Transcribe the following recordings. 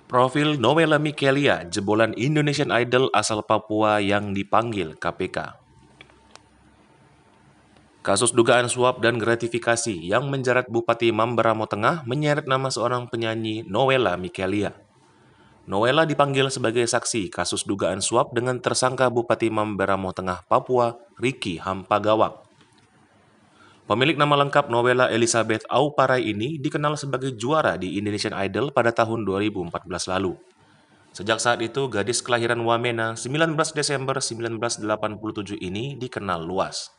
Profil Nowela Mikelia, jebolan Indonesian Idol asal Papua yang dipanggil KPK. Kasus dugaan suap dan gratifikasi yang menjerat Bupati Mamberamo Tengah menyeret nama seorang penyanyi Nowela Mikelia. Nowela dipanggil sebagai saksi kasus dugaan suap dengan tersangka Bupati Mamberamo Tengah Papua, Ricky Hampagawang. Pemilik nama lengkap Nowela Elizabeth Auparai ini dikenal sebagai juara di Indonesian Idol pada tahun 2014 lalu. Sejak saat itu, gadis kelahiran Wamena 19 Desember 1987 ini dikenal luas.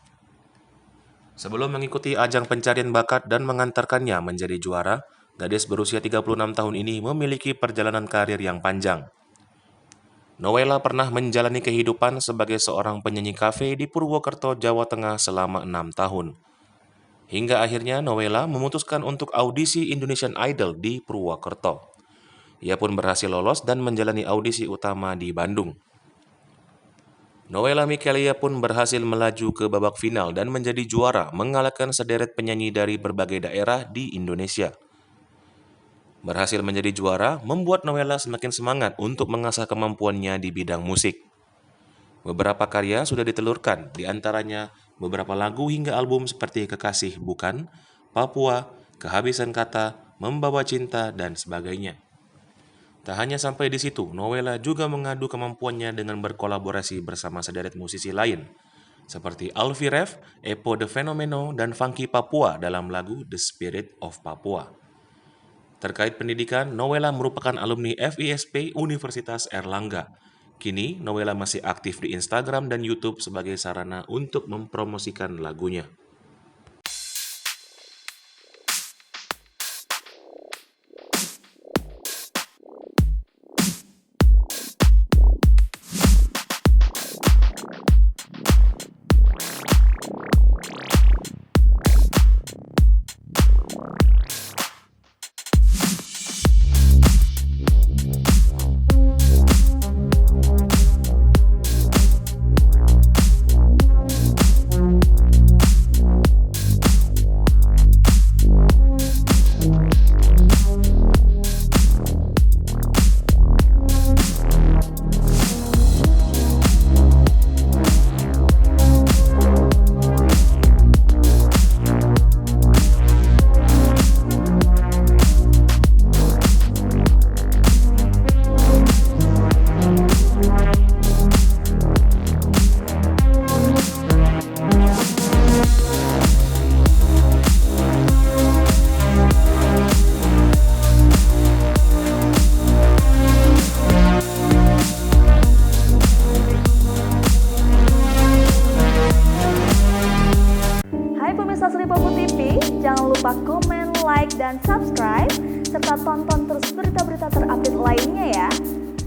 Sebelum mengikuti ajang pencarian bakat dan mengantarkannya menjadi juara, gadis berusia 36 tahun ini memiliki perjalanan karir yang panjang. Nowela pernah menjalani kehidupan sebagai seorang penyanyi kafe di Purwokerto, Jawa Tengah selama 6 tahun. Hingga akhirnya Nowela memutuskan untuk audisi Indonesian Idol di Purwokerto. Ia pun berhasil lolos dan menjalani audisi utama di Bandung. Nowela Mikelia pun berhasil melaju ke babak final dan menjadi juara, mengalahkan sederet penyanyi dari berbagai daerah di Indonesia. Berhasil menjadi juara membuat Nowela semakin semangat untuk mengasah kemampuannya di bidang musik. Beberapa karya sudah ditelurkan, diantaranya beberapa lagu hingga album seperti Kekasih Bukan, Papua, Kehabisan Kata, Membawa Cinta, dan sebagainya. Tak hanya sampai di situ, Nowela juga mengadu kemampuannya dengan berkolaborasi bersama sederet musisi lain, seperti Alfie Rev, Epo The Fenomeno, dan Funky Papua dalam lagu The Spirit of Papua. Terkait pendidikan, Nowela merupakan alumni FISP Universitas Erlangga. Kini, Nowela masih aktif di Instagram dan YouTube sebagai sarana untuk mempromosikan lagunya. Jangan lupa komen, like, dan subscribe, serta tonton terus berita-berita terupdate lainnya ya.